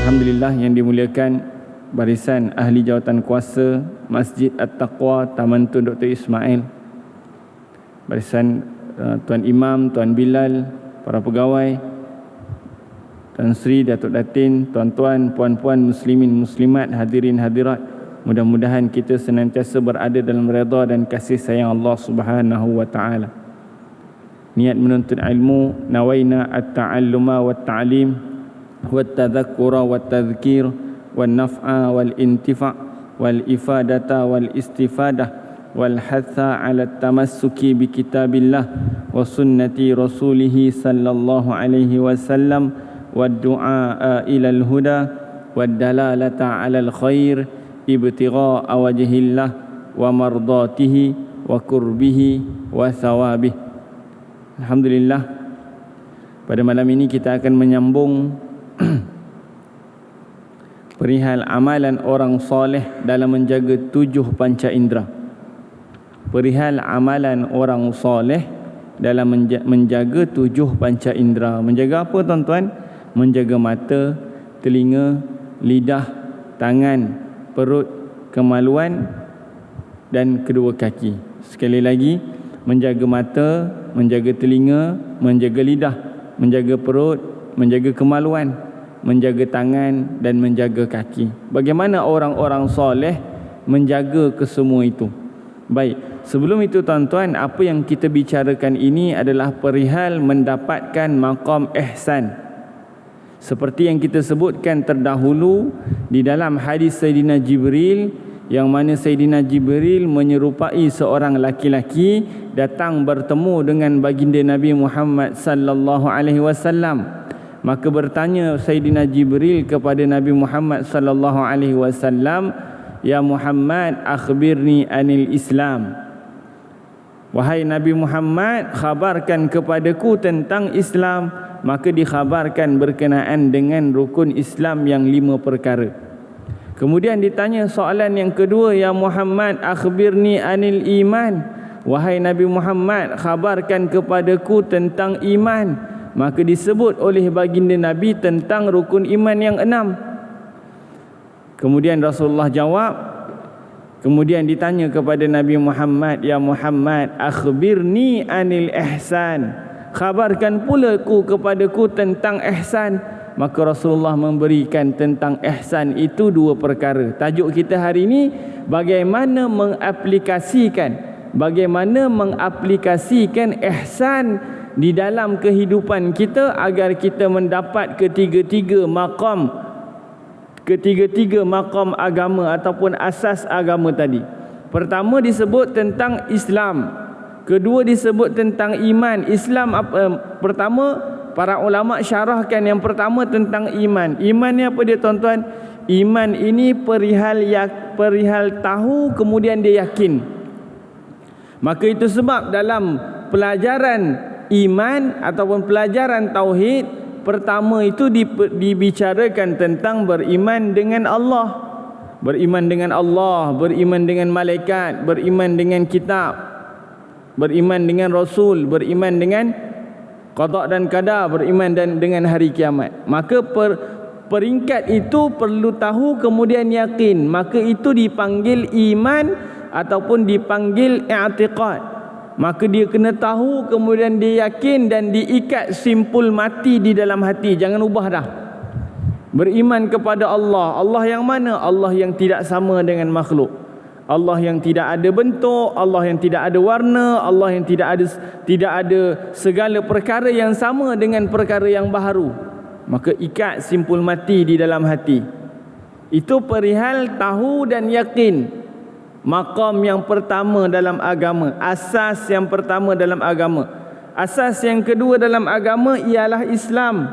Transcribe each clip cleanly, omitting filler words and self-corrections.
Alhamdulillah yang dimuliakan barisan ahli jawatan kuasa Masjid At-Taqwa Taman Tun Dr. Ismail, barisan Tuan Imam, Tuan Bilal, para pegawai, Tuan Sri, Datuk Datin, tuan-tuan, puan-puan, muslimin, muslimat, hadirin, hadirat. Mudah-mudahan kita senantiasa berada dalam redha dan kasih sayang Allah Subhanahu wa taala. Niat menuntut ilmu, nawaina at-ta'alluma wat-ta'lim والتذكر والتذكير والنفع والانتفاع والإفادة والاستفادة والحث على التمسك بكتاب الله وسنة رسوله صلى الله عليه وسلم والدعاء إلى الهدى والدلالة على الخير ابتغاء وجه الله ومرضاته وقربه وثوابه. Alhamdulillah, pada malam ini kita akan menyambung perihal amalan orang soleh dalam menjaga 7 panca indera. Perihal amalan orang soleh dalam menjaga 7 panca indera. Menjaga apa tuan-tuan? Menjaga mata, telinga, lidah, tangan, perut, kemaluan dan kedua kaki. Sekali lagi, menjaga mata, menjaga telinga, menjaga lidah, menjaga perut, menjaga kemaluan, menjaga tangan dan menjaga kaki. Bagaimana orang-orang soleh menjaga kesemua itu? Baik, sebelum itu tuan-tuan, apa yang kita bicarakan ini adalah perihal mendapatkan maqam ihsan. Seperti yang kita sebutkan terdahulu di dalam hadis Sayyidina Jibril, yang mana Sayyidina Jibril menyerupai seorang laki-laki datang bertemu dengan baginda Nabi Muhammad sallallahu alaihi wasallam. Maka bertanya Sayyidina Jibril kepada Nabi Muhammad sallallahu alaihi wasallam, "Ya Muhammad, akhbirni anil Islam." Wahai Nabi Muhammad, khabarkan kepadaku tentang Islam. Maka dikhabarkan berkenaan dengan rukun Islam yang 5 perkara. Kemudian ditanya soalan yang kedua, "Ya Muhammad, akhbirni anil iman." Wahai Nabi Muhammad, khabarkan kepadaku tentang iman. Maka disebut oleh baginda Nabi tentang rukun iman yang 6. Kemudian Rasulullah jawab. Kemudian ditanya kepada Nabi Muhammad, "Ya Muhammad, akhbirni anil ihsan." Khabarkan pula kepadaku tentang ihsan. Maka Rasulullah memberikan tentang ihsan itu 2 perkara. Tajuk kita hari ini, bagaimana mengaplikasikan ihsan di dalam kehidupan kita agar kita mendapat ketiga-tiga maqam agama ataupun asas agama tadi. Pertama disebut tentang Islam, kedua disebut tentang iman. Islam pertama para ulama syarahkan yang pertama tentang iman. Iman ni apa dia tuan-tuan? Iman ini perihal tahu kemudian dia yakin. Maka itu sebab dalam pelajaran iman ataupun pelajaran tauhid, pertama itu dibicarakan tentang beriman dengan Allah. Beriman dengan Allah, beriman dengan malaikat, beriman dengan kitab, beriman dengan Rasul, beriman dengan qada dan qadar, beriman dengan hari kiamat. Maka peringkat itu perlu tahu kemudian yakin. Maka itu dipanggil iman ataupun dipanggil i'tiqad. Maka dia kena tahu kemudian dia yakin dan diikat simpul mati di dalam hati. Jangan ubah dah. Beriman kepada Allah. Allah yang mana? Allah yang tidak sama dengan makhluk. Allah yang tidak ada bentuk, Allah yang tidak ada warna, Allah yang tidak ada segala perkara yang sama dengan perkara yang baharu. Maka ikat simpul mati di dalam hati. Itu perihal tahu dan yakin. Maqam yang pertama dalam agama, asas yang pertama dalam agama. Asas yang kedua dalam agama ialah Islam.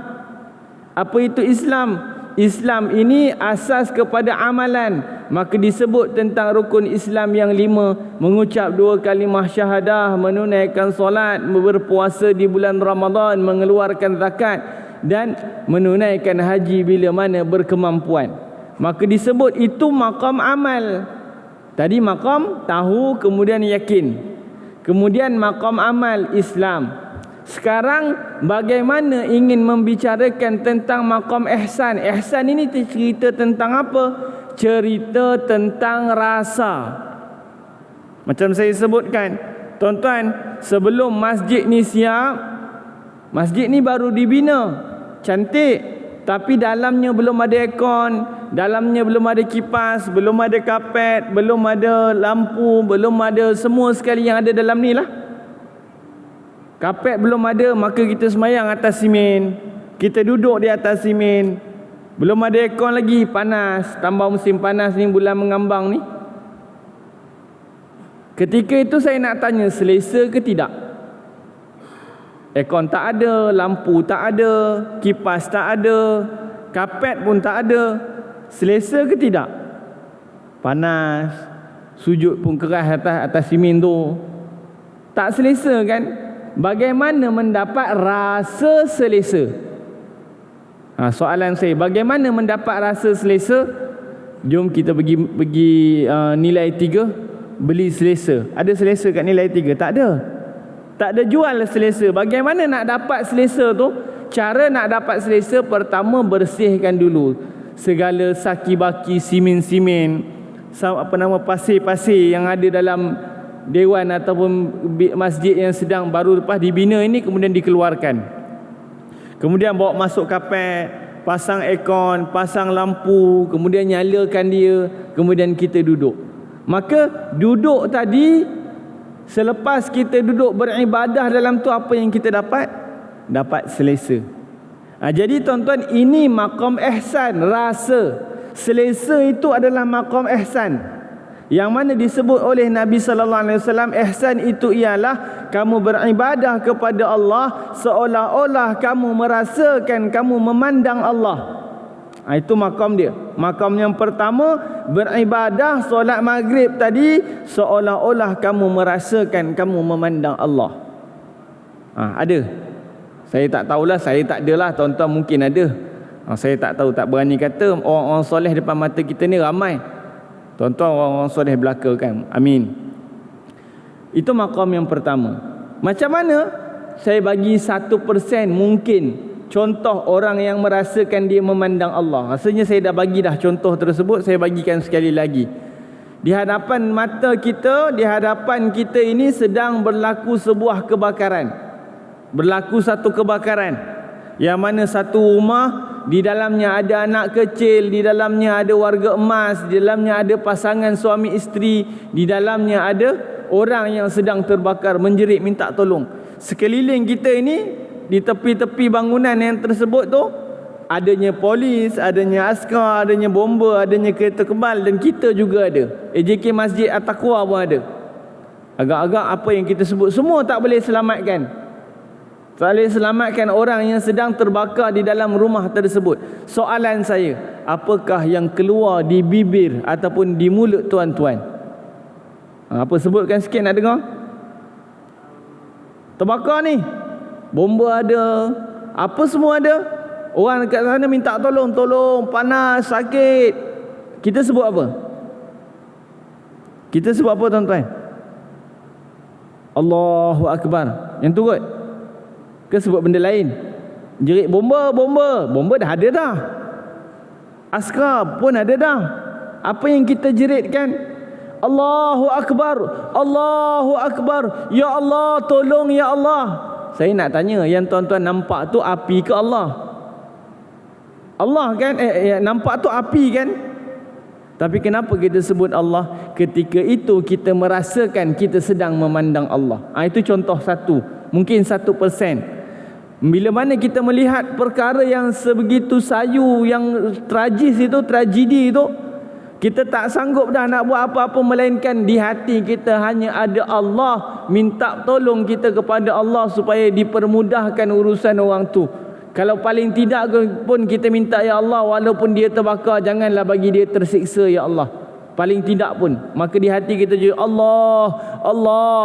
Apa itu Islam? Islam ini asas kepada amalan. Maka disebut tentang rukun Islam yang 5. Mengucap 2 kalimah syahadah, menunaikan solat, berpuasa di bulan Ramadan, mengeluarkan zakat dan menunaikan haji bila mana berkemampuan. Maka disebut itu maqam amal. Tadi maqam tahu kemudian yakin. Kemudian maqam amal Islam. Sekarang bagaimana ingin membicarakan tentang maqam ihsan. Ihsan ini cerita tentang apa? Cerita tentang rasa. Macam saya sebutkan, tuan-tuan, sebelum masjid ni siap, masjid ni baru dibina, cantik, tapi dalamnya belum ada aircon, dalamnya belum ada kipas, belum ada kapet, belum ada lampu, belum ada semua sekali yang ada dalam ni lah. Kapet belum ada, maka kita semayang atas simen, kita duduk di atas simen. Belum ada aircon lagi, panas, tambah musim panas ni, bulan mengambang ni. Ketika itu saya nak tanya, selesa ke tidak? Aircon tak ada, lampu tak ada, kipas tak ada, kapet pun tak ada. Selesa ke tidak? Panas, sujud pun keras atas simen tu. Tak selesa kan? Bagaimana mendapat rasa selesa? Soalan saya, bagaimana mendapat rasa selesa? Jom kita pergi nilai 3, beli selesa. Ada selesa kat nilai 3? Tak ada. Tak ada jual selesa. Bagaimana nak dapat selesa tu? Cara nak dapat selesa, pertama bersihkan dulu segala saki-baki, simen-simen, pasir-pasir yang ada dalam dewan ataupun masjid yang sedang baru lepas dibina ini, kemudian dikeluarkan. Kemudian bawa masuk kapet, pasang aircon, pasang lampu, kemudian nyalakan dia, kemudian kita duduk. Maka duduk tadi, selepas kita duduk beribadah dalam tu, apa yang kita dapat? Dapat selesa. Jadi tuan-tuan, ini maqam ihsan, rasa. Selesa itu adalah maqam ihsan, yang mana disebut oleh Nabi sallallahu alaihi wasallam, ihsan itu ialah kamu beribadah kepada Allah seolah-olah kamu merasakan kamu memandang Allah. Itu makam dia. Makam yang pertama, beribadah solat maghrib tadi seolah-olah kamu merasakan kamu memandang Allah. Ada. Saya tak tahulah, saya tak adalah, tuan-tuan mungkin ada. Saya tak tahu, tak berani kata. Orang-orang soleh depan mata kita ni ramai. Tuan-tuan orang-orang soleh belaka kan. Amin. Itu maqam yang pertama. Macam mana? Saya bagi 1% mungkin contoh orang yang merasakan dia memandang Allah. Rasanya saya dah bagi dah contoh tersebut, saya bagikan sekali lagi. Di hadapan mata kita, di hadapan kita ini sedang berlaku sebuah kebakaran. Berlaku satu kebakaran, yang mana satu rumah, di dalamnya ada anak kecil, di dalamnya ada warga emas, di dalamnya ada pasangan suami isteri, di dalamnya ada orang yang sedang terbakar, menjerit minta tolong. Sekeliling kita ini, di tepi-tepi bangunan yang tersebut tu, adanya polis, adanya askar, adanya bomba, adanya kereta kebal, dan kita juga ada. AJK Masjid At-Taqwa pun ada. Agak-agak apa yang kita sebut semua tak boleh selamatkan. Tak boleh selamatkan orang yang sedang terbakar di dalam rumah tersebut. Soalan saya, apakah yang keluar di bibir ataupun di mulut tuan-tuan? Apa sebutkan sikit nak dengar? Terbakar ni, bomba ada, apa semua ada. Orang dekat sana minta tolong, tolong, panas, sakit. Kita sebut apa? Kita sebut apa tuan-tuan? Allahu Akbar. Yang tu kot? Ke sebut benda lain? Jerit bomba, bomba. Bomba dah ada dah. Askar pun ada dah. Apa yang kita jeritkan? Allahu Akbar, Allahu Akbar. Ya Allah, tolong ya Allah. Saya nak tanya, yang tuan-tuan nampak tu api ke Allah? Allah kan? Nampak tu api kan? Tapi kenapa kita sebut Allah? Ketika itu kita merasakan kita sedang memandang Allah. Itu contoh satu. Mungkin 1%. Bila mana kita melihat perkara yang sebegitu sayu, yang tragis itu, tragedi itu, kita tak sanggup dah nak buat apa-apa, melainkan di hati kita hanya ada Allah. Minta tolong kita kepada Allah supaya dipermudahkan urusan orang tu. Kalau paling tidak pun kita minta, ya Allah, walaupun dia terbakar, janganlah bagi dia tersiksa ya Allah. Paling tidak pun. Maka di hati kita juga Allah, Allah.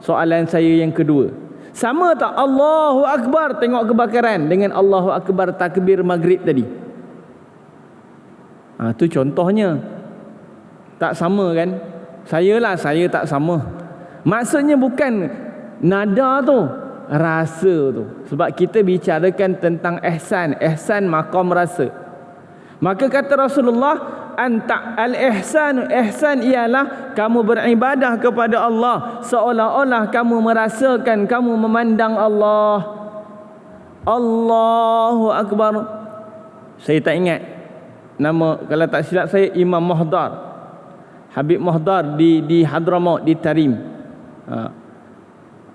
Soalan saya yang kedua, sama tak Allahu Akbar tengok kebakaran dengan Allahu Akbar takbir maghrib tadi? Tu contohnya. Tak sama kan? Saya tak sama. Maksudnya bukan nada tu. Rasa tu. Sebab kita bicarakan tentang ihsan. Ihsan maqam rasa. Maka kata Rasulullah, al-ihsan, ihsan ialah kamu beribadah kepada Allah seolah-olah kamu merasakan kamu memandang Allah. Allahu Akbar. Saya tak ingat nama, kalau tak silap saya Imam Muhdar, Habib Muhdar di Hadramaut, di Tarim.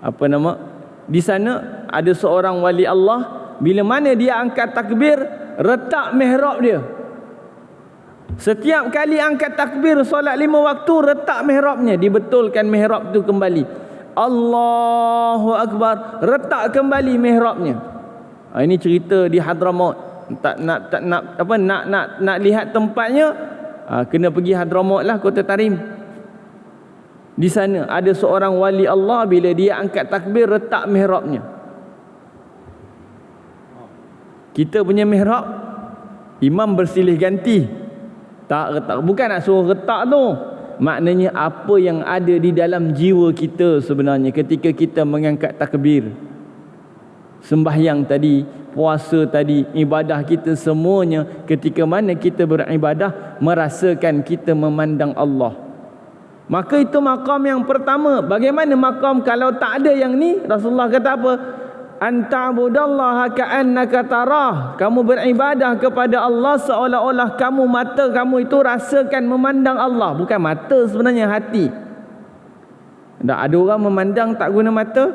Apa nama? Di sana ada seorang wali Allah, bila mana dia angkat takbir, retak mihrab dia. Setiap kali angkat takbir solat 5 waktu, retak mihrabnya, dibetulkan mihrab tu kembali. Allahu Akbar, retak kembali mihrabnya. Ini cerita di Hadramaut. Nak lihat tempatnya, kena pergi Hadramaut lah, Kota Tarim. Di sana ada seorang wali Allah, bila dia angkat takbir, retak mihrabnya. Kita punya mihrab, imam bersilih ganti. Tak retak, bukan nak suruh retak tu. Maknanya apa yang ada di dalam jiwa kita sebenarnya ketika kita mengangkat takbir. Sembahyang tadi, puasa tadi, ibadah kita semuanya, ketika mana kita beribadah, merasakan kita memandang Allah. Maka itu maqam yang pertama. Bagaimana maqam kalau tak ada yang ni? Rasulullah kata apa? Anta'budallaha ka'annaka tarah. Kamu beribadah kepada Allah seolah-olah kamu, mata kamu itu rasakan memandang Allah. Bukan mata sebenarnya, hati. Tak ada orang memandang tak guna mata.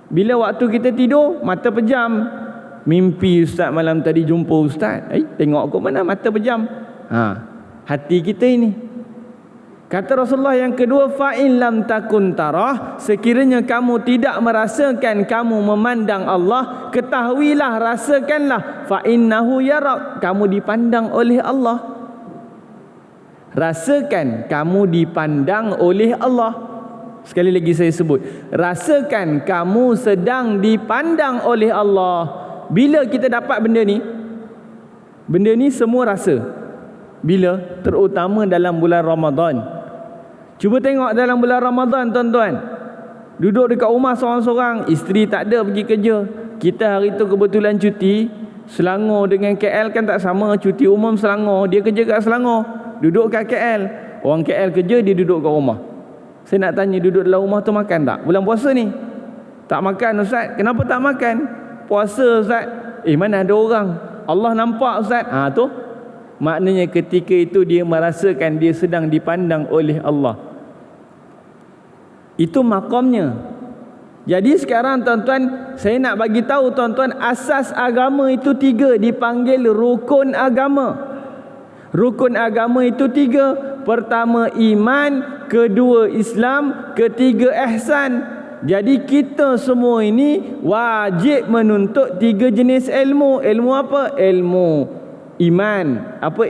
Bila waktu kita tidur, mata pejam. Mimpi ustaz malam tadi jumpa ustaz. Tengok kau mana mata pejam. Hati kita ini. Kata Rasulullah yang kedua, fa'in lam takun tarah, sekiranya kamu tidak merasakan kamu memandang Allah, ketahuilah, rasakanlah, fa'innahu yarak, kamu dipandang oleh Allah. Rasakan kamu dipandang oleh Allah. Sekali lagi saya sebut, rasakan kamu sedang dipandang oleh Allah. Bila kita dapat benda ni? Benda ni semua rasa. Bila? Terutama dalam bulan Ramadan. Cuba tengok dalam bulan Ramadan, tuan-tuan. Duduk dekat rumah seorang-seorang, isteri tak ada pergi kerja. Kita hari tu kebetulan cuti. Selangor dengan KL kan tak sama. Cuti umum Selangor, dia kerja kat Selangor, duduk kat KL. Orang KL kerja, dia duduk kat rumah. Saya nak tanya, duduk dalam rumah tu makan tak? Bulan puasa ni tak makan ustaz. Kenapa tak makan? Puasa ustaz. Mana ada orang? Allah nampak ustaz. Tu maknanya ketika itu dia merasakan dia sedang dipandang oleh Allah. Itu makamnya. Jadi sekarang tuan-tuan, saya nak bagi tahu tuan-tuan, asas agama itu 3, dipanggil rukun agama. Rukun agama itu 3. Pertama iman, kedua Islam, ketiga ihsan. Jadi kita semua ini wajib menuntut 3 jenis ilmu. Ilmu apa? Ilmu iman. Apa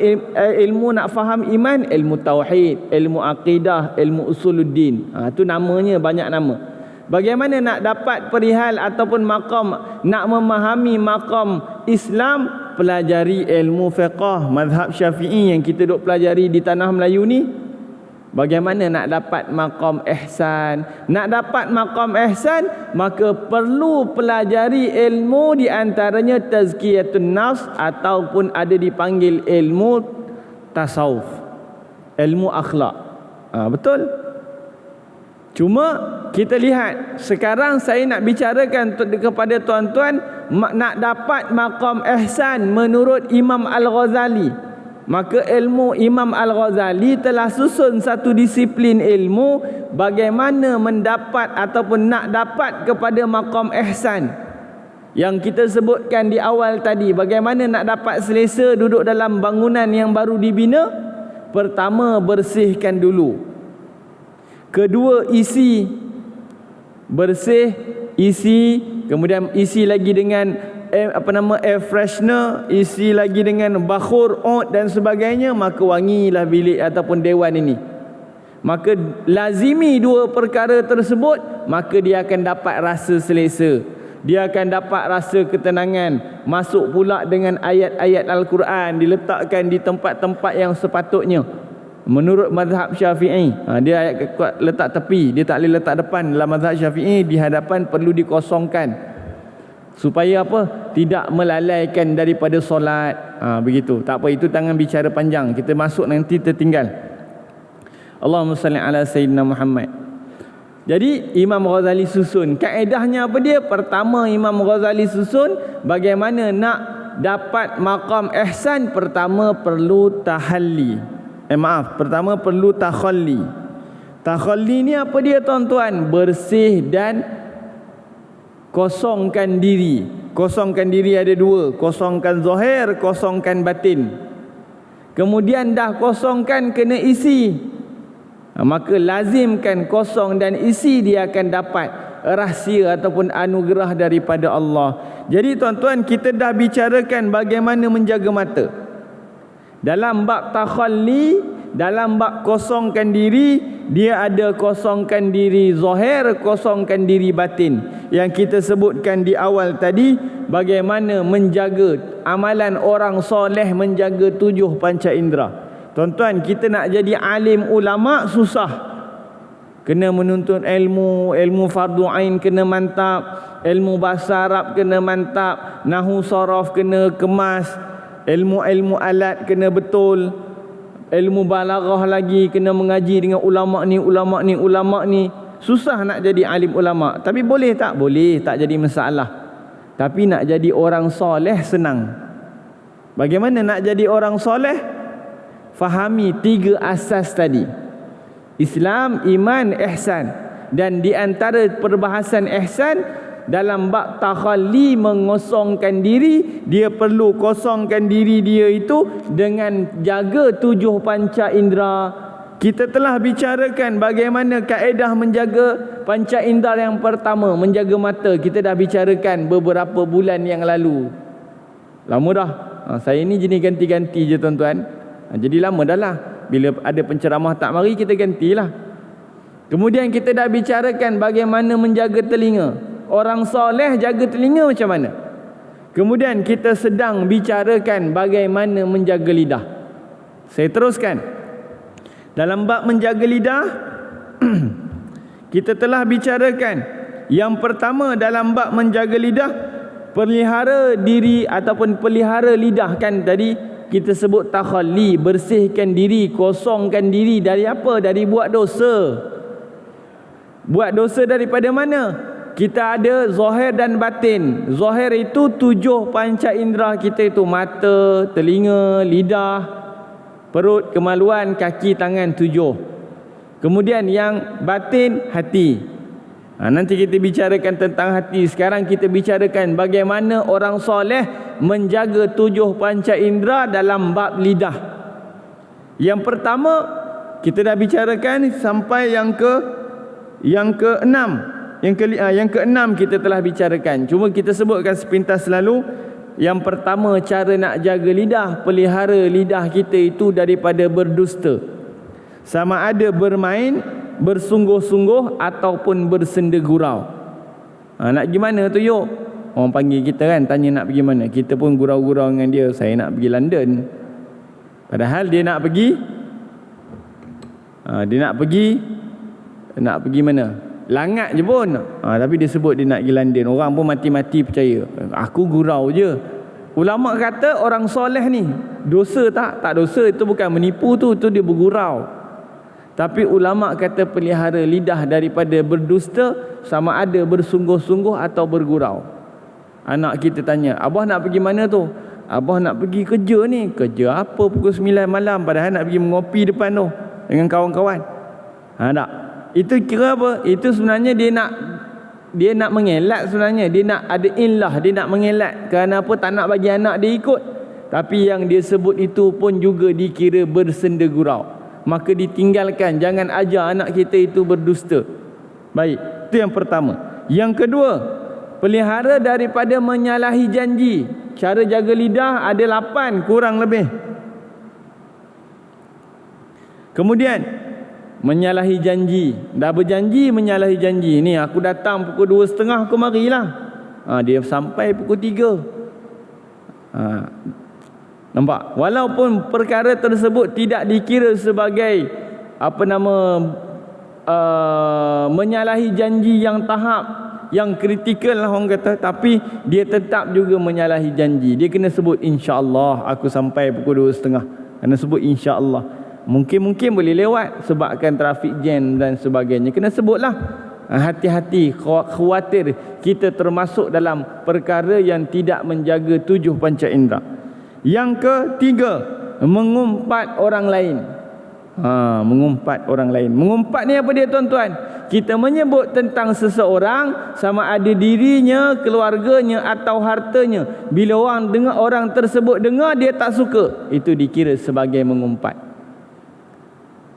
ilmu nak faham iman? Ilmu tauhid, ilmu akidah, ilmu usuluddin. Itu namanya, banyak nama. Bagaimana nak dapat perihal ataupun maqam, nak memahami maqam Islam? Pelajari ilmu fiqh mazhab Syafi'i yang kita duk pelajari di tanah Melayu ni. Bagaimana nak dapat maqam ihsan? Nak dapat maqam ihsan, maka perlu pelajari ilmu, di antaranya tazkiyatun nafs ataupun ada dipanggil ilmu tasawuf, ilmu akhlak. Betul? Cuma kita lihat sekarang, saya nak bicarakan kepada tuan-tuan, nak dapat maqam ihsan menurut Imam Al-Ghazali. Maka ilmu Imam Al-Ghazali telah susun satu disiplin ilmu bagaimana mendapat ataupun nak dapat kepada maqam ihsan. Yang kita sebutkan di awal tadi, bagaimana nak dapat selesa duduk dalam bangunan yang baru dibina? Pertama, bersihkan dulu. Kedua, isi. Bersih, isi, kemudian isi lagi dengan air freshener, isi lagi dengan bakhur, oud dan sebagainya, maka wangilah bilik ataupun dewan ini. Maka lazimi 2 perkara tersebut, maka dia akan dapat rasa selesa, dia akan dapat rasa ketenangan. Masuk pula dengan ayat-ayat Al-Quran, diletakkan di tempat-tempat yang sepatutnya. Menurut mazhab Syafi'i, dia ayat kuat letak tepi, dia tak boleh letak depan. Dalam mazhab Syafi'i, di hadapan perlu dikosongkan supaya apa? Tidak melalaikan daripada solat. Begitu. Tak apa, itu tangan bicara panjang, kita masuk nanti tertinggal. Allahumma salli ala Sayyidina Muhammad. Jadi Imam Ghazali susun kaedahnya apa dia? Pertama, Imam Ghazali susun bagaimana nak dapat maqam ihsan. Pertama perlu tahalli. Pertama perlu takhalli. Takhalli ni apa dia tuan-tuan? Bersih dan kosongkan diri. Kosongkan diri ada dua, kosongkan zahir, kosongkan batin. Kemudian dah kosongkan, kena isi. Maka lazimkan kosong dan isi, dia akan dapat rahsia ataupun anugerah daripada Allah. Jadi tuan-tuan, kita dah bicarakan bagaimana menjaga mata. Dalam bab takhalli, dalam bab kosongkan diri, dia ada kosongkan diri zahir, kosongkan diri batin. Yang kita sebutkan di awal tadi, bagaimana menjaga amalan orang soleh, menjaga 7 panca indera. Tuan-tuan, kita nak jadi alim ulama susah. Kena menuntut ilmu, ilmu fardu ain kena mantap, ilmu bahasa Arab kena mantap, nahwu saraf kena kemas, ilmu alat kena betul, ilmu balaghah lagi kena mengaji dengan ulama ni. Susah nak jadi alim ulama. Tapi boleh tak? Boleh, tak jadi masalah. Tapi nak jadi orang soleh senang. Bagaimana nak jadi orang soleh? Fahami 3 asas tadi: Islam, iman, ihsan. Dan di antara perbahasan ihsan, dalam bab takhalli, mengosongkan diri, dia perlu kosongkan diri dia itu dengan jaga 7 panca indera. Kita telah bicarakan bagaimana kaedah menjaga panca indera. Yang pertama, menjaga mata, kita dah bicarakan beberapa bulan yang lalu. Lama dah. Saya ni jenis ganti-ganti je tuan-tuan. Jadi lama dah lah. Bila ada penceramah tak mari, kita gantilah. Kemudian kita dah bicarakan bagaimana menjaga telinga. Orang soleh jaga telinga macam mana. Kemudian kita sedang bicarakan bagaimana menjaga lidah. Saya teruskan. Dalam bab menjaga lidah, kita telah bicarakan yang pertama dalam bab menjaga lidah, pelihara diri ataupun pelihara lidah. Kan tadi kita sebut takhalli, bersihkan diri, kosongkan diri dari apa? Dari buat dosa. Buat dosa daripada mana? Kita ada zahir dan batin. Zahir itu 7 panca indera kita itu: mata, telinga, lidah, perut, kemaluan, kaki, tangan, 7. Kemudian yang batin, hati. Nanti kita bicarakan tentang hati. Sekarang kita bicarakan bagaimana orang soleh menjaga 7 panca indera dalam bab lidah. Yang pertama kita dah bicarakan sampai yang ke-6. Yang ke-6 kita telah bicarakan. Cuma kita sebutkan sepintas selalu. Yang pertama, cara nak jaga lidah, pelihara lidah kita itu daripada berdusta. Sama ada bermain, bersungguh-sungguh ataupun bersenda gurau. Nak pergi mana tu yuk? Orang panggil kita kan, tanya nak pergi mana. Kita pun gurau-gurau dengan dia, saya nak pergi London. Padahal dia nak pergi nak pergi mana? Langat je pun. Tapi dia sebut dia nak pergi London. Orang pun mati-mati percaya. Aku gurau je. Ulama kata orang soleh ni dosa tak? Tak dosa. Itu bukan menipu tu, itu dia bergurau. Tapi ulama kata pelihara lidah daripada berdusta, sama ada bersungguh-sungguh atau bergurau. Anak kita tanya, abah nak pergi mana tu? Abah nak pergi kerja ni. Kerja apa pukul 9 malam, padahal nak pergi mengopi depan tu dengan kawan-kawan. Tak. Itu kira apa? Itu sebenarnya dia nak mengelak sebenarnya. Dia nak ada illah, dia nak mengelak. Kerana apa? Tak nak bagi anak dia ikut. Tapi yang dia sebut itu pun juga dikira bersenda gurau. Maka ditinggalkan. Jangan ajar anak kita itu berdusta. Baik, itu yang pertama. Yang kedua, pelihara daripada menyalahi janji. Cara jaga lidah ada 8 kurang lebih. Kemudian menyalahi janji. Dah berjanji menyalahi janji. Ni aku datang pukul 2.30 aku marilah. Dia sampai pukul 3. Nampak? Walaupun perkara tersebut tidak dikira sebagai menyalahi janji yang tahap yang kritikal lah orang kata, tapi dia tetap juga menyalahi janji. Dia kena sebut insya-Allah aku sampai pukul 2.30. Kena sebut insya-Allah. Mungkin boleh lewat sebabkan trafik jam dan sebagainya. Kena sebutlah. Hati-hati, khawatir kita termasuk dalam perkara yang tidak menjaga 7 panca indera. Yang ketiga, mengumpat orang lain. Mengumpat orang lain. Mengumpat ni apa dia tuan-tuan? Kita menyebut tentang seseorang, sama ada dirinya, keluarganya atau hartanya. Bila orang tersebut dengar, dia tak suka, itu dikira sebagai mengumpat.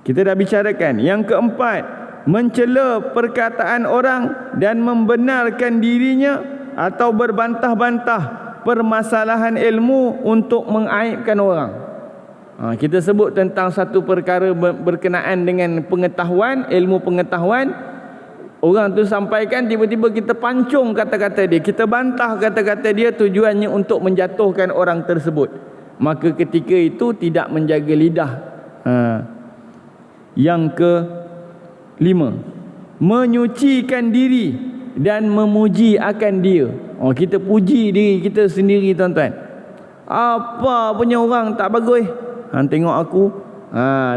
Kita dah bicarakan. Yang keempat, mencela perkataan orang dan membenarkan dirinya atau berbantah-bantah permasalahan ilmu untuk mengaibkan orang. Kita sebut tentang satu perkara berkenaan dengan pengetahuan, ilmu pengetahuan. Orang tu sampaikan, tiba-tiba kita pancung kata-kata dia, kita bantah kata-kata dia, tujuannya untuk menjatuhkan orang tersebut. Maka ketika itu tidak menjaga lidah. Yang kelima, menyucikan diri dan memuji akan dia. Kita puji diri kita sendiri tuan-tuan. Apa punya orang tak bagus, hang tengok aku.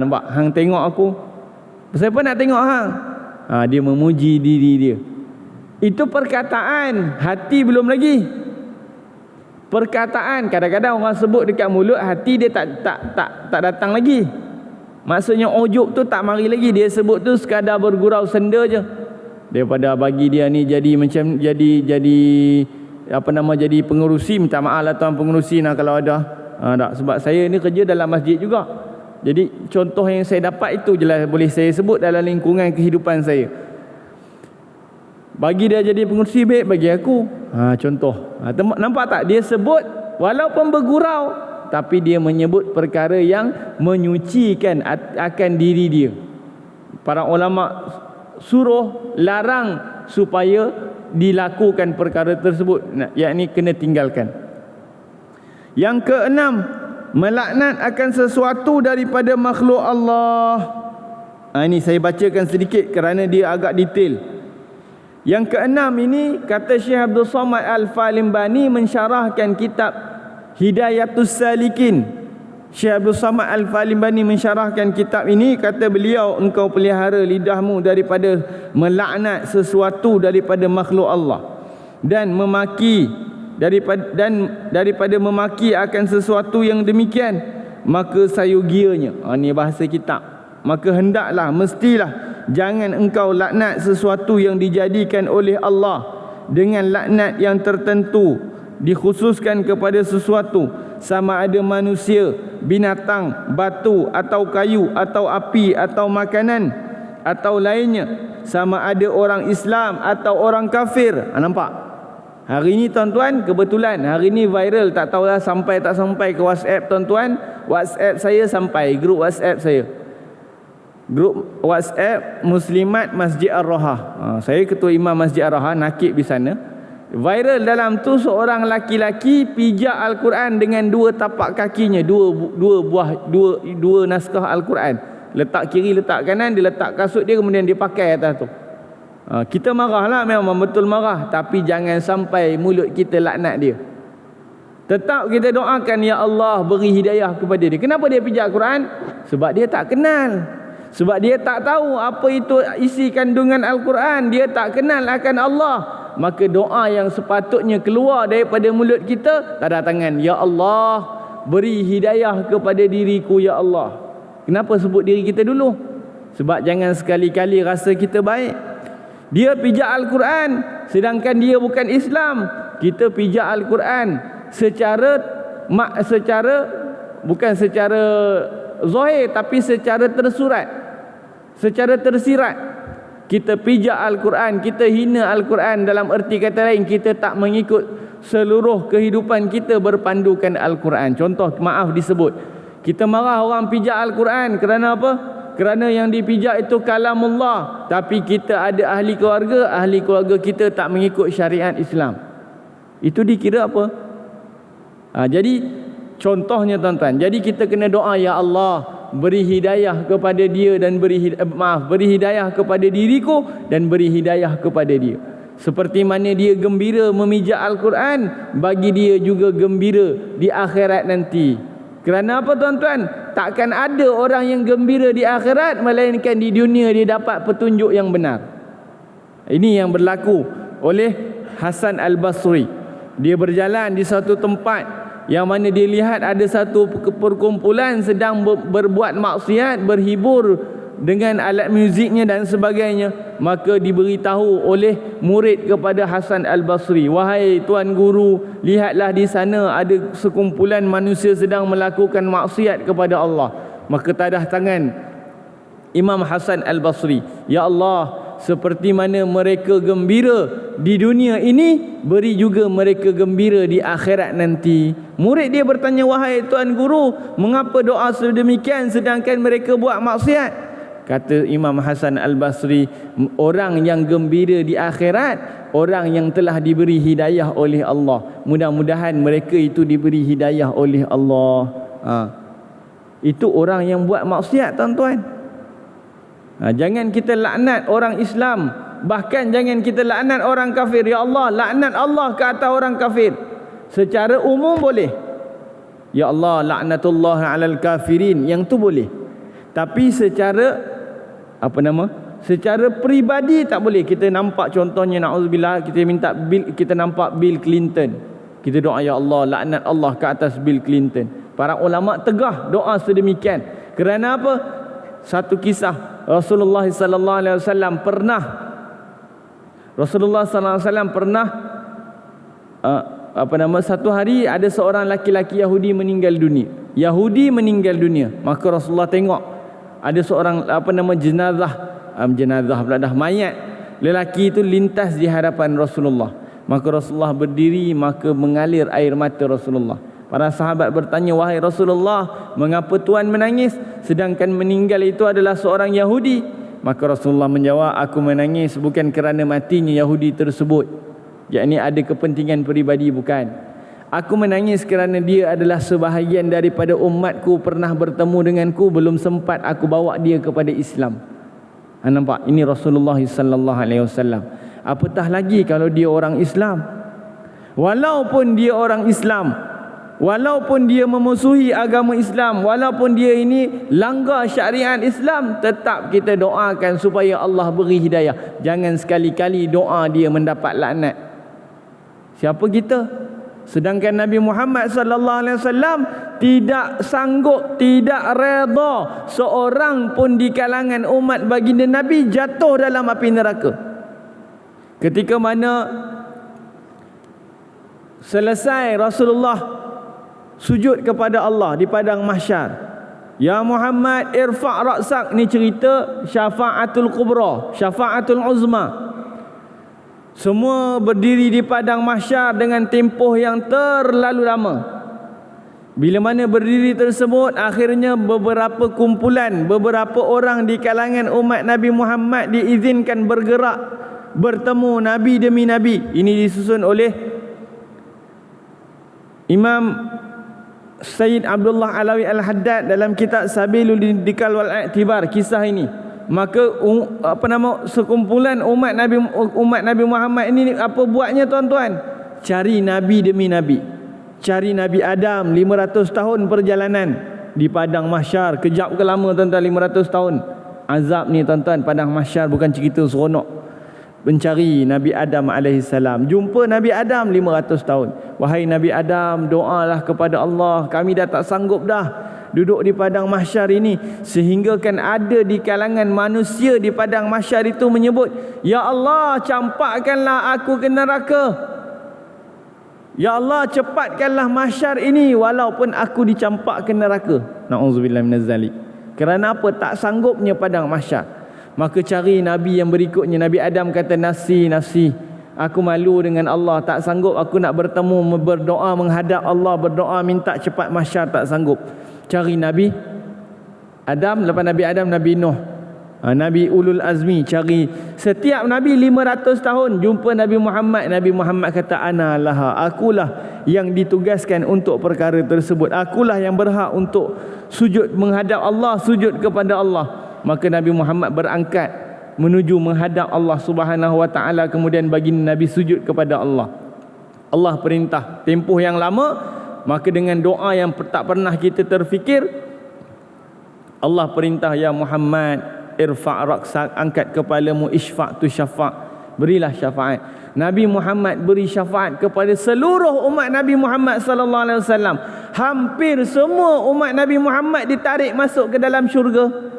Nampak? Hang tengok aku. Siapa nak tengok hang? Dia memuji diri dia. Itu perkataan, hati belum lagi. Perkataan, kadang-kadang orang sebut dekat mulut, hati dia tak datang lagi. Maksudnya ujub tu tak mari lagi. Dia sebut tu sekadar bergurau senda je. Daripada bagi dia ni jadi macam jadi pengerusi. Minta maaf lah tuan pengerusi kalau ada. Tak, sebab saya ni kerja dalam masjid juga. Jadi contoh yang saya dapat itu je lah boleh saya sebut dalam lingkungan kehidupan saya. Bagi dia jadi pengerusi, baik bagi aku. Contoh. Nampak tak? Dia sebut walaupun bergurau, tapi dia menyebut perkara yang menyucikan akan diri dia. Para ulama suruh larang supaya dilakukan perkara tersebut, yakni kena tinggalkan. Yang keenam, melaknat akan sesuatu daripada makhluk Allah. Ini saya bacakan sedikit kerana dia agak detail. Yang keenam ini, kata Syekh Abdul Somad Al-Falimbani mensyarahkan kitab Hidayatus Salikin. Syekh Abdul Somad Al-Falimbani mensyarahkan kitab ini, kata beliau, engkau pelihara lidahmu daripada melaknat sesuatu daripada makhluk Allah dan daripada memaki akan sesuatu yang demikian, maka sayugianya. Ini bahasa kitab. Maka hendaklah, mestilah jangan engkau laknat sesuatu yang dijadikan oleh Allah dengan laknat yang tertentu, dikhususkan kepada sesuatu, sama ada manusia, binatang, batu atau kayu atau api atau makanan atau lainnya, sama ada orang Islam atau orang kafir. Nampak? Hari ni tuan-tuan, kebetulan hari ni viral, tak tahulah sampai tak sampai ke WhatsApp tuan-tuan. WhatsApp saya sampai, grup WhatsApp saya. Grup WhatsApp Muslimat Masjid Ar-Raha. Saya ketua imam Masjid Ar-Raha, nakib di sana. Viral dalam tu seorang laki-laki pijak Al-Quran dengan dua tapak kakinya, dua naskah Al-Quran. Letak kiri, letak kanan, dia letak kasut dia, kemudian dia pakai atas tu. Kita marahlah, memang betul marah, tapi jangan sampai mulut kita laknat dia. Tetap kita doakan, ya Allah beri hidayah kepada dia. Kenapa dia pijak Quran? Sebab dia tak kenal. Sebab dia tak tahu apa itu isi kandungan Al-Quran. Dia tak kenal akan Allah. Maka doa yang sepatutnya keluar daripada mulut kita, tanda tangan, ya Allah beri hidayah kepada diriku, ya Allah. Kenapa sebut diri kita dulu? Sebab jangan sekali-kali rasa kita baik. Dia pijak Al-Quran sedangkan dia bukan Islam. Kita pijak Al-Quran bukan secara zahir, tapi secara tersurat, secara tersirat. Kita pijak Al-Quran, kita hina Al-Quran. Dalam erti kata lain, kita tak mengikut seluruh kehidupan kita berpandukan Al-Quran. Contoh, maaf disebut, kita marah orang pijak Al-Quran kerana apa? Kerana yang dipijak itu kalamullah, tapi kita ada ahli keluarga kita tak mengikut syariat Islam. Itu dikira apa? Jadi Contohnya tuan-tuan, jadi kita kena doa, ya Allah, beri hidayah kepada dia dan beri hidayah kepada diriku dan beri hidayah kepada dia. Seperti mana dia gembira memijak Al-Quran, bagi dia juga gembira di akhirat nanti. Kerana apa tuan-tuan? Takkan ada orang yang gembira di akhirat melainkan di dunia dia dapat petunjuk yang benar. Ini yang berlaku oleh Hasan Al-Basri. Dia berjalan di satu tempat yang mana dia lihat ada satu perkumpulan sedang berbuat maksiat, berhibur dengan alat muziknya dan sebagainya. Maka diberitahu oleh murid kepada Hasan Al-Basri, wahai tuan guru, lihatlah di sana ada sekumpulan manusia sedang melakukan maksiat kepada Allah. Maka tadah tangan Imam Hasan Al-Basri, ya Allah, seperti mana mereka gembira di dunia ini, beri juga mereka gembira di akhirat nanti. Murid dia bertanya, wahai tuan guru, mengapa doa sedemikian sedangkan mereka buat maksiat? Kata Imam Hasan Al-Basri, orang yang gembira di akhirat, orang yang telah diberi hidayah oleh Allah. Mudah-mudahan mereka itu diberi hidayah oleh Allah. Itu orang yang buat maksiat tuan-tuan. Jangan kita laknat orang Islam, bahkan jangan kita laknat orang kafir. Ya Allah, laknat Allah ke atas orang kafir. Secara umum boleh, ya Allah, laknatullah alal kafirin, yang tu boleh. Tapi secara secara peribadi tak boleh. Kita nampak contohnya, na'udzubillah, kita nampak Bill Clinton, kita doa, ya Allah, laknat Allah ke atas Bill Clinton. Para ulama tegah doa sedemikian. Kerana apa? Satu kisah, Rasulullah sallallahu alaihi wasallam pernah satu hari ada seorang laki-laki Yahudi meninggal dunia. Maka Rasulullah tengok ada seorang jenazah mayat lelaki itu lintas di hadapan Rasulullah. Maka Rasulullah berdiri, maka mengalir air mata Rasulullah. Para sahabat bertanya, wahai Rasulullah, mengapa tuan menangis sedangkan meninggal itu adalah seorang Yahudi? Maka Rasulullah menjawab, aku menangis bukan kerana matinya Yahudi tersebut, yakni ada kepentingan peribadi, bukan. Aku menangis kerana dia adalah sebahagian daripada umatku, pernah bertemu denganku, belum sempat aku bawa dia kepada Islam. Nampak? Ini Rasulullah sallallahu alaihi wasallam. Apatah lagi kalau dia orang Islam. Walaupun dia orang Islam, walaupun dia memusuhi agama Islam, walaupun dia ini langgar syariat Islam, tetap kita doakan supaya Allah beri hidayah. Jangan sekali-kali doa dia mendapat laknat. Siapa kita? Sedangkan Nabi Muhammad sallallahu alaihi wasallam tidak sanggup, tidak redha seorang pun di kalangan umat baginda Nabi jatuh dalam api neraka. Ketika mana selesai Rasulullah sujud kepada Allah di padang mahsyar, ya Muhammad irfa' ra'sak, ni cerita syafa'atul kubra, syafa'atul uzma. Semua berdiri di padang mahsyar dengan tempoh yang terlalu lama. Bila mana berdiri tersebut, akhirnya beberapa kumpulan, beberapa orang di kalangan umat Nabi Muhammad diizinkan bergerak bertemu Nabi demi Nabi. Ini disusun oleh Imam Sayyid Abdullah Alawi Al-Haddad dalam kitab Sabilul Dikal wal I'tibar, kisah ini. Maka sekumpulan umat Nabi Muhammad ini apa buatnya tuan-tuan? Cari Nabi demi Nabi. Cari Nabi Adam, 500 tahun perjalanan di padang mahsyar. Kejap ke lama tuan-tuan, 500 tahun. Azab ni tuan-tuan, padang mahsyar bukan cerita seronok. Mencari Nabi Adam alaihissalam. Jumpa Nabi Adam 500 tahun. Wahai Nabi Adam, doalah kepada Allah, kami dah tak sanggup dah duduk di padang mahsyar ini. Sehingga kan ada di kalangan manusia di padang mahsyar itu menyebut, ya Allah, campakkanlah aku ke neraka. Ya Allah, cepatkanlah mahsyar ini walaupun aku dicampak ke neraka. Na'udzubillah minaz zalik. Kerana apa? Tak sanggupnya padang mahsyar. Maka cari Nabi yang berikutnya. Nabi Adam kata, nafsi, nafsi, aku malu dengan Allah, tak sanggup aku nak bertemu, berdoa menghadap Allah, berdoa minta cepat mahsyar, tak sanggup. Cari Nabi Adam, lepas Nabi Adam Nabi Nuh. Nabi ulul azmi cari setiap Nabi 500 tahun jumpa Nabi Muhammad. Nabi Muhammad kata ana laha, akulah yang ditugaskan untuk perkara tersebut, akulah yang berhak untuk sujud menghadap Allah, sujud kepada Allah. Maka Nabi Muhammad berangkat menuju menghadap Allah Subhanahu wa taala, kemudian baginda Nabi sujud kepada Allah. Allah perintah tempoh yang lama, maka dengan doa yang tak pernah kita terfikir, Allah perintah, ya Muhammad irfa' raksak, angkat kepalamu, isfa' tu syafa', berilah syafaat. Nabi Muhammad beri syafaat kepada seluruh umat Nabi Muhammad sallallahu alaihi wasallam. Hampir semua umat Nabi Muhammad ditarik masuk ke dalam syurga.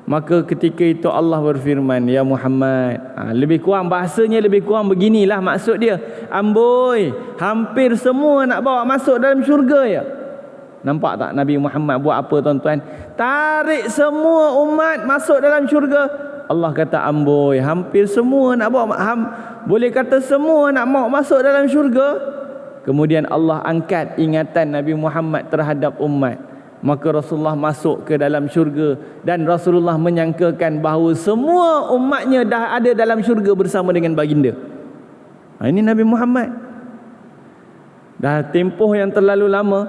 Maka ketika itu Allah berfirman, ya Muhammad, lebih kurang bahasanya lebih kurang beginilah maksud dia. Amboi, hampir semua nak bawa masuk dalam syurga ya. Nampak tak Nabi Muhammad buat apa tuan-tuan? Tarik semua umat masuk dalam syurga. Allah kata amboi, hampir semua nak bawa, boleh kata semua nak mau masuk dalam syurga. Kemudian Allah angkat ingatan Nabi Muhammad terhadap umat. Maka Rasulullah masuk ke dalam syurga, dan Rasulullah menyangkakan bahawa semua umatnya dah ada dalam syurga bersama dengan baginda. Ini Nabi Muhammad. Dah tempoh yang terlalu lama,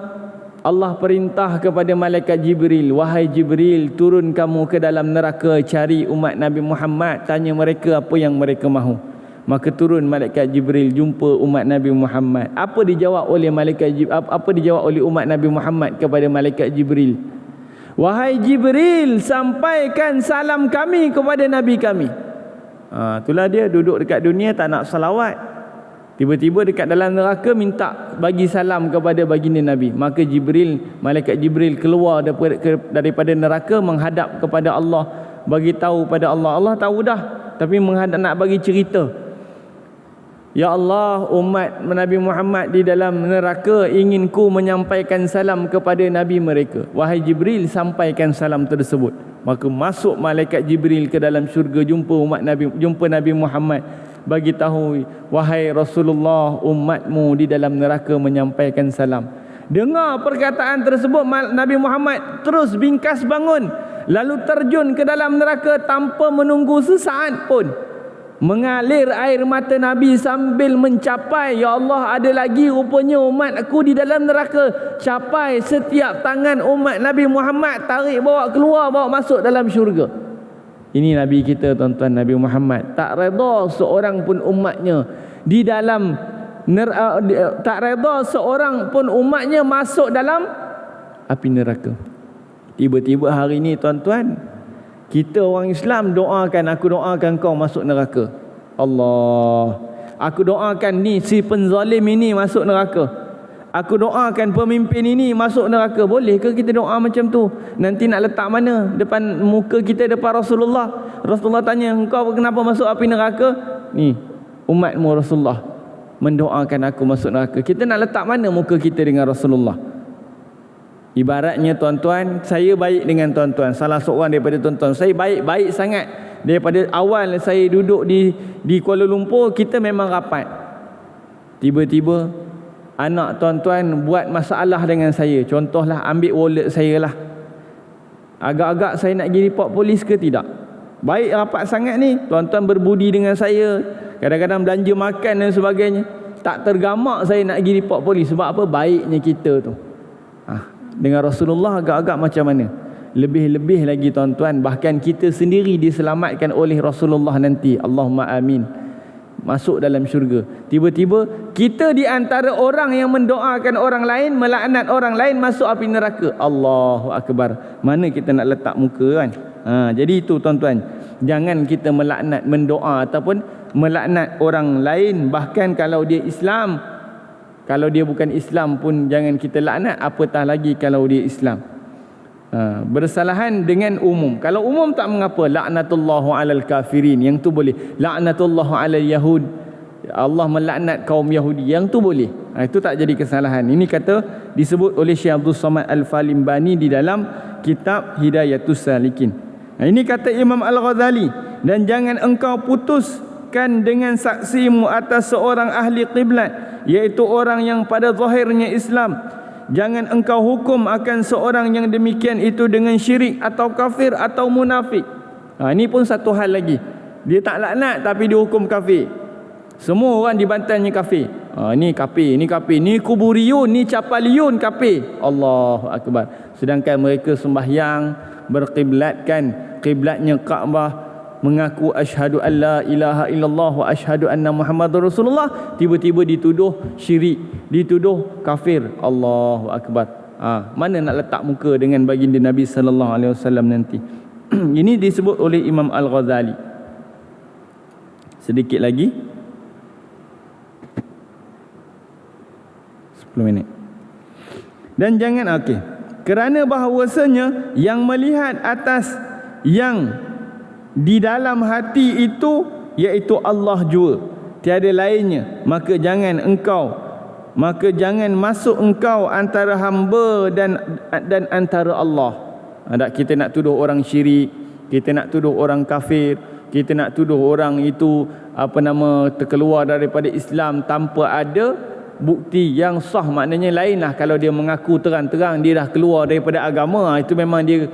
Allah perintah kepada malaikat Jibril, wahai Jibril, turun kamu ke dalam neraka, cari umat Nabi Muhammad, tanya mereka apa yang mereka mahu. Maka turun malaikat Jibril jumpa umat Nabi Muhammad. Apa dijawab oleh malaikat Jibril? Apa dijawab oleh umat Nabi Muhammad kepada malaikat Jibril? Wahai Jibril, sampaikan salam kami kepada Nabi kami. Itulah dia duduk dekat dunia tak nak salawat. Tiba-tiba dekat dalam neraka minta bagi salam kepada baginda Nabi. Maka Jibril, malaikat Jibril keluar daripada neraka menghadap kepada Allah, bagi tahu pada Allah. Allah tahu dah, tapi menghadap nak bagi cerita. Ya Allah, umat Nabi Muhammad di dalam neraka, ingin ku menyampaikan salam kepada Nabi mereka. Wahai Jibril, sampaikan salam tersebut. Maka masuk malaikat Jibril ke dalam syurga, jumpa Nabi Muhammad, bagi tahu, wahai Rasulullah, umatmu di dalam neraka menyampaikan salam. Dengar perkataan tersebut, Nabi Muhammad terus bingkas bangun, lalu terjun ke dalam neraka tanpa menunggu sesaat pun. Mengalir air mata Nabi sambil mencapai, ya Allah, ada lagi rupanya umat aku di dalam neraka. Capai setiap tangan umat Nabi Muhammad, tarik bawa keluar, bawa masuk dalam syurga. Ini Nabi kita tuan-tuan, Nabi Muhammad. Tak reda seorang pun umatnya di dalam tak reda seorang pun umatnya masuk dalam api neraka. Tiba-tiba hari ini tuan-tuan, kita orang Islam doakan, aku doakan kau masuk neraka. Allah, aku doakan ni si penzalim ini masuk neraka. Aku doakan pemimpin ini masuk neraka. Boleh ke kita doa macam tu? Nanti nak letak mana? Depan muka kita, depan Rasulullah. Rasulullah tanya, engkau kenapa masuk api neraka? Ni, umatmu Rasulullah mendoakan aku masuk neraka. Kita nak letak mana muka kita dengan Rasulullah? Ibaratnya tuan-tuan, saya baik dengan tuan-tuan, salah seorang daripada tuan-tuan, saya baik sangat. Daripada awal saya duduk di Kuala Lumpur, kita memang rapat. Tiba-tiba anak tuan-tuan buat masalah dengan saya. Contohlah, ambil wallet saya lah. Agak-agak saya nak pergi report polis ke tidak? Baik rapat sangat ni, tuan-tuan berbudi dengan saya, kadang-kadang belanja makan dan sebagainya. Tak tergamak saya nak pergi report polis. Sebab apa? Baiknya kita tu. Dengan Rasulullah agak-agak macam mana? Lebih-lebih lagi tuan-tuan, bahkan kita sendiri diselamatkan oleh Rasulullah nanti. Allahumma amin. Masuk dalam syurga. Tiba-tiba kita di antara orang yang mendoakan orang lain, melaknat orang lain masuk api neraka. Allahu akbar. Mana kita nak letak muka kan? Jadi itu tuan-tuan, jangan kita melaknat, mendoa ataupun melaknat orang lain. Bahkan kalau dia Islam, kalau dia bukan Islam pun jangan kita laknat, apatah lagi kalau dia Islam. Bersalahan dengan umum. Kalau umum tak mengapa, laknatullahu alal kafirin, yang tu boleh. Laknatullahu alal yahud, Allah melaknat kaum Yahudi, yang tu boleh. Itu tak jadi kesalahan. Ini kata disebut oleh Syekh Abdul Samad Al-Falimbani di dalam kitab Hidayatus Salikin. Ini kata Imam Al-Ghazali, dan jangan engkau putuskan dengan saksimu atas seorang ahli qiblat, iaitu orang yang pada zahirnya Islam. Jangan engkau hukum akan seorang yang demikian itu dengan syirik atau kafir atau munafik. Ini pun satu hal lagi. Dia tak laknat tapi dia hukum kafir. Semua orang dibantannya kafir. Ni kafir, ni kafir, ni kuburiyun, ni capaliyun kafir. Allahu akbar. Sedangkan mereka sembahyang berkiblatkan kiblatnya Kaabah, mengaku asyhadu an la ilaha illallah wa asyhadu anna muhammadar rasulullah, tiba-tiba dituduh syirik, dituduh kafir. Allahu akbar. Mana nak letak muka dengan baginda Nabi sallallahu alaihi wasallam nanti? Ini disebut oleh Imam Al-Ghazali. Sedikit lagi, 10 minit. Dan jangan kerana bahawasanya yang melihat atas yang di dalam hati itu iaitu Allah jua, tiada lainnya, maka jangan masuk engkau antara hamba dan antara Allah. Kita nak tuduh orang syirik, kita nak tuduh orang kafir, kita nak tuduh orang itu terkeluar daripada Islam tanpa ada bukti yang sah. Maknanya lainlah kalau dia mengaku terang-terang dia dah keluar daripada agama, itu memang dia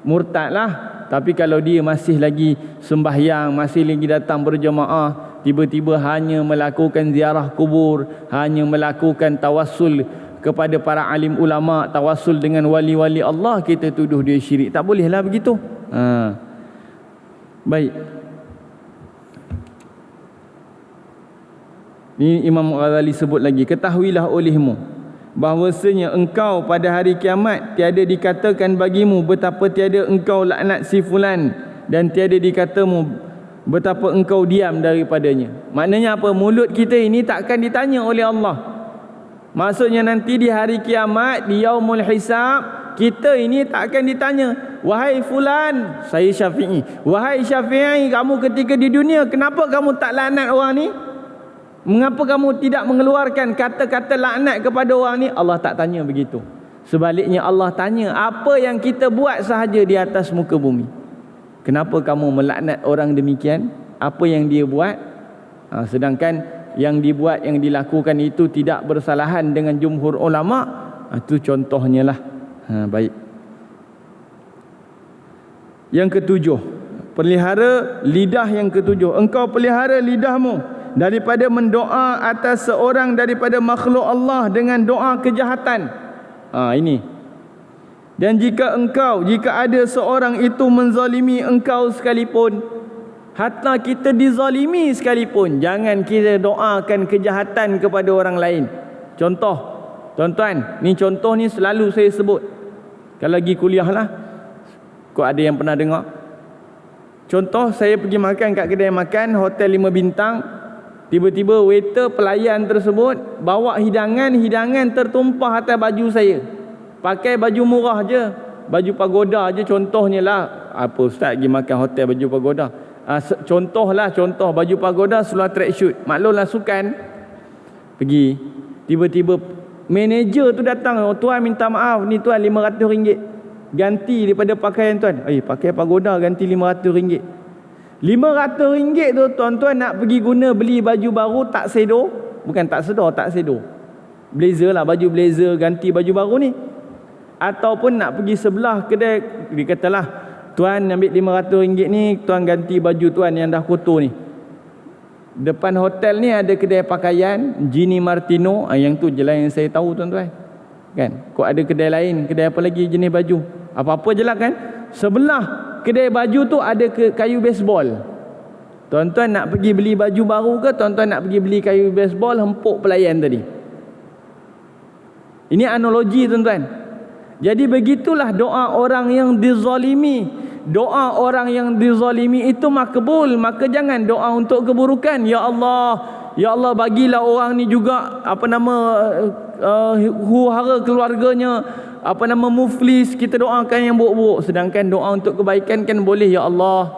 murtad lah. Tapi kalau dia masih lagi sembahyang, masih lagi datang berjemaah, tiba-tiba hanya melakukan ziarah kubur, hanya melakukan tawassul kepada para alim ulama, tawassul dengan wali-wali Allah, kita tuduh dia syirik. Tak bolehlah begitu. Baik. Ini Imam Ghazali sebut lagi, ketahuilah olehmu bahawasanya engkau pada hari kiamat tiada dikatakan bagimu betapa tiada engkau laknat si fulan, dan tiada dikatamu betapa engkau diam daripadanya. Maknanya apa? Mulut kita ini takkan ditanya oleh Allah. Maksudnya nanti di hari kiamat, di yaumul hisab, kita ini takkan ditanya, wahai fulan, saya Syafi'i, wahai Syafi'i, kamu ketika di dunia kenapa kamu tak laknat orang ni? Mengapa kamu tidak mengeluarkan kata-kata laknat kepada orang ni? Allah tak tanya begitu. Sebaliknya Allah tanya apa yang kita buat sahaja di atas muka bumi. Kenapa kamu melaknat orang demikian? Apa yang dia buat? Sedangkan yang dibuat, yang dilakukan itu tidak bersalahan dengan jumhur ulama. Itu contohnya lah. Baik. Yang ketujuh, pelihara lidah. Yang ketujuh, engkau pelihara lidahmu daripada mendoa atas seorang daripada makhluk Allah dengan doa kejahatan. Ini. Dan jika ada seorang itu menzalimi engkau sekalipun, hatta kita dizalimi sekalipun, jangan kita doakan kejahatan kepada orang lain. Contoh, tuan-tuan, ni contoh ni selalu saya sebut kalau lagi kuliah lah. Kau ada yang pernah dengar? Contoh, saya pergi makan kat kedai makan hotel 5 bintang. Tiba-tiba waiter pelayan tersebut bawa hidangan tertumpah atas baju saya. Pakai baju murah je, baju pagoda je contohnya lah. Apa ustaz pergi makan hotel baju pagoda? Contoh baju pagoda, seluar track shoot. Maklumlah sukan. Pergi. Tiba-tiba manager tu datang, tuan minta maaf, ni tuan RM500 ganti daripada pakaian tuan. Pakai pagoda ganti RM500. RM500 tu tuan-tuan nak pergi guna beli baju baru tak sedo. Bukan tak sedo. Blazer lah, baju blazer ganti baju baru ni. Ataupun nak pergi sebelah kedai, dia katalah, tuan ambil RM500 ni, tuan ganti baju tuan yang dah kotor ni. Depan hotel ni ada kedai pakaian Gini Martino. Yang tu je lah yang saya tahu tuan-tuan. Kan? Kok ada kedai lain, kedai apa lagi jenis baju? Apa-apa je lah kan. Sebelah kedai baju tu ada kayu baseball. Tuan-tuan nak pergi beli baju baru ke, tuan-tuan nak pergi beli kayu baseball, hempuk pelayan tadi. Ini analogi tuan-tuan. Jadi begitulah doa orang yang dizalimi. Doa orang yang dizalimi itu makbul. Maka jangan doa untuk keburukan. Ya Allah bagilah orang ni juga huru-hara keluarganya, muflis, kita doakan yang buruk-buruk. Sedangkan doa untuk kebaikan kan boleh. Ya Allah,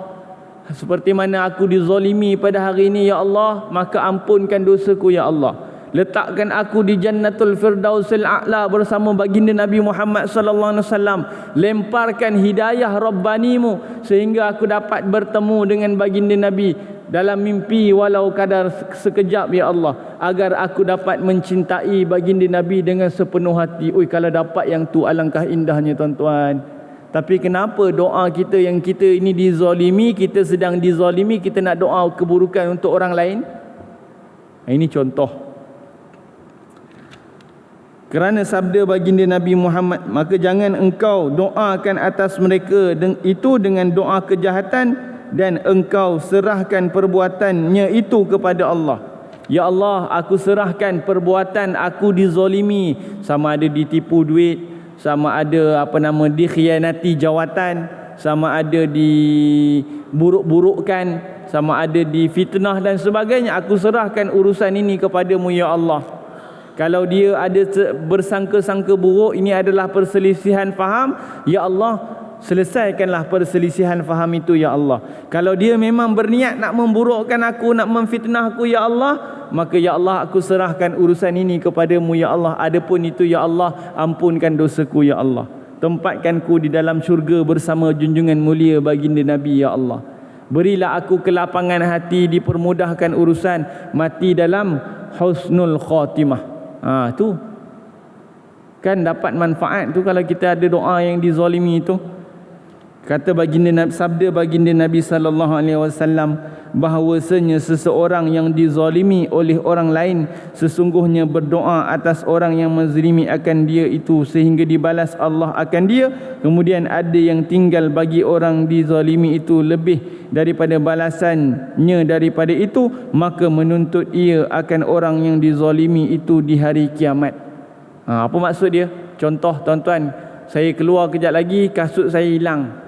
seperti mana aku dizalimi pada hari ini, ya Allah, maka ampunkan dosaku ya Allah. Letakkan aku di Jannatul Firdausil A'la bersama baginda Nabi Muhammad sallallahu alaihi wasallam. Lemparkan hidayah Rabbanimu sehingga aku dapat bertemu dengan baginda Nabi dalam mimpi walau kadar sekejap ya Allah, agar aku dapat mencintai baginda Nabi dengan sepenuh hati. Kalau dapat yang tu alangkah indahnya tuan-tuan. Tapi kenapa doa kita yang kita ini dizalimi, kita sedang dizalimi, kita nak doa keburukan untuk orang lain? Ini contoh. Kerana sabda baginda Nabi Muhammad, maka jangan engkau doakan atas mereka itu dengan doa kejahatan, dan engkau serahkan perbuatannya itu kepada Allah. Ya Allah, aku serahkan perbuatan aku dizalimi, sama ada ditipu duit, sama ada dikhianati jawatan, sama ada diburuk-burukkan, sama ada difitnah dan sebagainya. Aku serahkan urusan ini kepadamu ya Allah. Kalau dia ada bersangka-sangka buruk, ini adalah perselisihan faham, ya Allah, selesaikanlah perselisihan faham itu ya Allah. Kalau dia memang berniat nak memburukkan aku, nak memfitnah aku ya Allah, maka ya Allah, aku serahkan urusan ini kepadamu ya Allah. Adapun itu ya Allah, ampunkan dosaku ya Allah. Tempatkanku di dalam syurga bersama junjungan mulia baginda Nabi ya Allah. Berilah aku kelapangan hati, dipermudahkan urusan, mati dalam husnul khatimah. Tu kan dapat manfaat tu kalau kita ada doa yang dizalimi itu. Kata baginda Nabi, sabda baginda Nabi sallallahu alaihi wasallam, bahawasanya seseorang yang dizalimi oleh orang lain sesungguhnya berdoa atas orang yang menzalimi akan dia itu sehingga dibalas Allah akan dia, kemudian ada yang tinggal bagi orang dizalimi itu lebih daripada balasannya daripada itu, maka menuntut ia akan orang yang dizalimi itu di hari kiamat. Apa maksud dia? Contoh tuan-tuan, saya keluar kejap lagi, kasut saya hilang.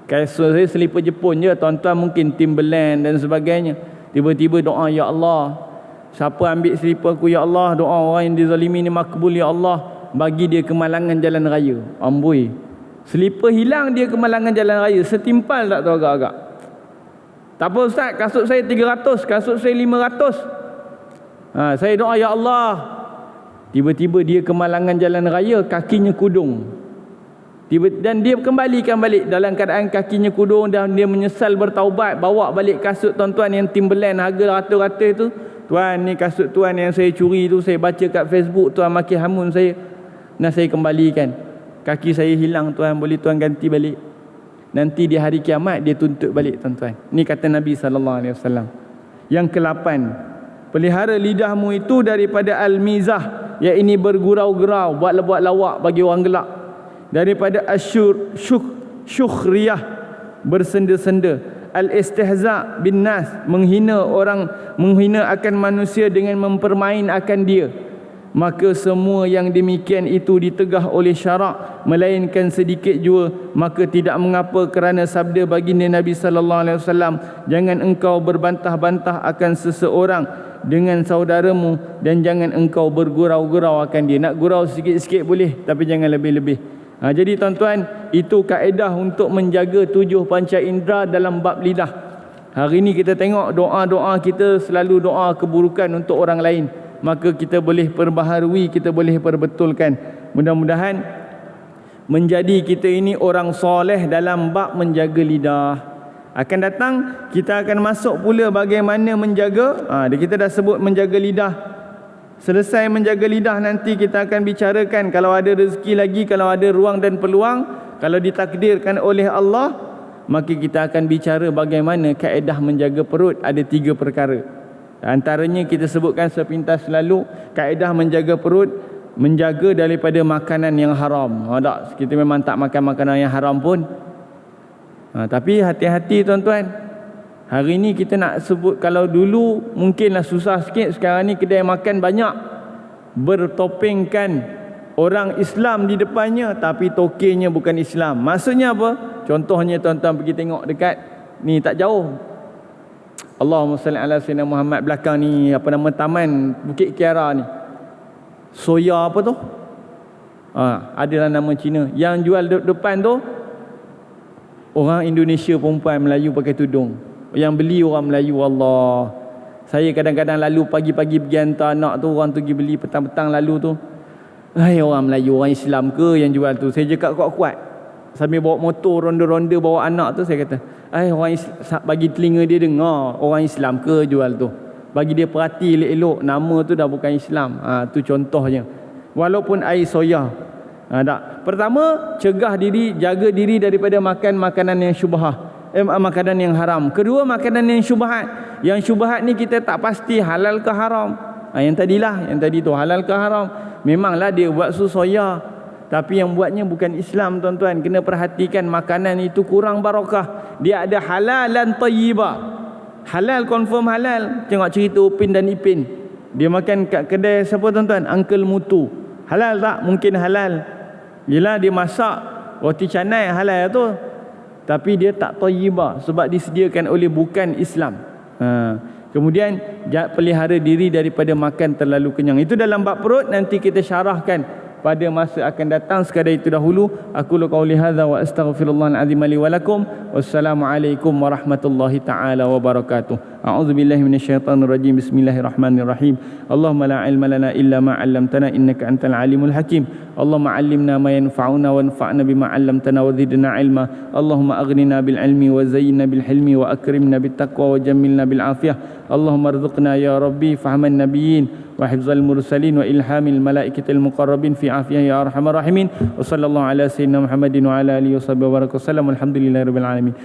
Kasut saya selipar Jepun je, tuan-tuan mungkin Timberland dan sebagainya. Tiba-tiba doa, ya Allah, siapa ambil selipar aku ya Allah, doa orang yang dizalimi ni makbul ya Allah, bagi dia kemalangan jalan raya. Amboi, selipar hilang dia kemalangan jalan raya, setimpal tak tu agak-agak. Tak apa ustaz, kasut saya 300, kasut saya 500. Saya doa ya Allah, tiba-tiba dia kemalangan jalan raya, kakinya kudung. Dan dia kembalikan balik dalam keadaan kakinya kudung, dan dia menyesal bertaubat, bawa balik kasut tuan-tuan yang Timberland harga ratus-ratus tu. Tuan, ni kasut tuan yang saya curi tu, saya baca kat Facebook, tuan maki hamun saya. Nah, saya kembalikan. Kaki saya hilang tuan, boleh tuan ganti balik. Nanti di hari kiamat dia tuntut balik tuan-tuan. Ni kata Nabi SAW. Yang ke-8, pelihara lidahmu itu daripada al-mizah, yang ini bergurau-gurau, buat lawak bagi orang gelak. Daripada syukhriyah, bersenda-senda. Al-istihza' bin nas, menghina akan manusia dengan mempermain akan dia. Maka semua yang demikian itu ditegah oleh syarak, melainkan sedikit jua, maka tidak mengapa kerana sabda baginda Nabi sallallahu alaihi wasallam, jangan engkau berbantah-bantah akan seseorang dengan saudaramu, dan jangan engkau bergurau-gurau akan dia. Nak gurau sikit-sikit boleh, tapi jangan lebih-lebih. Jadi tuan-tuan, itu kaedah untuk menjaga 7 panca indera dalam bab lidah. Hari ini kita tengok doa-doa kita selalu doa keburukan untuk orang lain, maka kita boleh perbaharui, kita boleh perbetulkan. Mudah-mudahan menjadi kita ini orang soleh dalam bab menjaga lidah. Akan datang kita akan masuk pula bagaimana menjaga. Kita dah sebut menjaga lidah. Selesai menjaga lidah, nanti kita akan bicarakan kalau ada rezeki lagi, kalau ada ruang dan peluang, kalau ditakdirkan oleh Allah, maka kita akan bicara bagaimana kaedah menjaga perut. Ada 3 perkara. Antaranya kita sebutkan sepintas lalu, kaedah menjaga perut, menjaga daripada makanan yang haram. Tak, kita memang tak makan makanan yang haram pun. Tapi hati-hati tuan-tuan. Hari ni kita nak sebut, kalau dulu mungkinlah susah sikit, sekarang ni kedai makan banyak bertopengkan orang Islam di depannya, tapi tokenya bukan Islam. Maksudnya apa? Contohnya tuan-tuan pergi tengok dekat ni tak jauh, Allahumma salli ala sayyidina Muhammad, belakang ni taman Bukit Kiara ni, soya apa tu? Adalah nama Cina. Yang jual depan tu orang Indonesia, perempuan Melayu pakai tudung. Yang beli orang Melayu. Allah, saya kadang-kadang lalu pagi-pagi pergi hantar anak tu, orang tu pergi beli petang-petang lalu tu. Orang Melayu, orang Islam ke yang jual tu? Saya cakap kuat-kuat sambil bawa motor ronda-ronda bawa anak tu, saya kata, orang bagi telinga dia dengar, orang Islam ke jual tu? Bagi dia perhati elok-elok, nama tu dah bukan Islam. Tu contohnya. Walaupun air soya, Tak. Pertama, cegah diri, jaga diri daripada makan makanan yang syubhah, makanan yang haram. Kedua, makanan yang syubhat. Yang syubhat ni kita tak pasti halal ke haram. Yang tadi tu halal ke haram. Memanglah dia buat susu soya, tapi yang buatnya bukan Islam, tuan-tuan. Kena perhatikan makanan itu kurang barakah. Dia ada halalan thayyibah. Halal confirm halal. Tengok cerita Upin dan Ipin. Dia makan kat kedai siapa, tuan-tuan? Uncle Mutu. Halal tak? Mungkin halal. Yelah, dia masak roti canai halal tu, tapi dia tak thayyibah sebab disediakan oleh bukan Islam. Kemudian pelihara diri daripada makan terlalu kenyang. Itu dalam bab perut, nanti kita syarahkan pada masa akan datang. Sekadar itu dahulu, aku qauli hadza wa astaghfirullahal azim li wa lakum. Wassalamualaikum warahmatullahi taala wabarakatuh. A'udzubillahi minasyaitonir rajim. Bismillahirrahmanirrahim. Allahumma la ilma lana illa ma 'allamtana innaka antal alimul hakim. Allahumma 'allimna ma yanfa'una wanfa'na bima 'allamtana wa zidna 'ilma. Allahumma aghnina bil 'ilmi wa zayyinna bil hilmi wa akrimna bit taqwa wa jammilna bil 'afiyah. Allahumma arzuqna ya rabbi fahman nabiyyin wa hifzal mursalin wa ilhamil malaikatil muqarrabin fi afiyah ya arhamar rahimin. Wa sallallahu ala sayyidina Muhammadin wa ala alihi wa sahbihi wa baraka wasallam. Alhamdulillahirabbil alamin.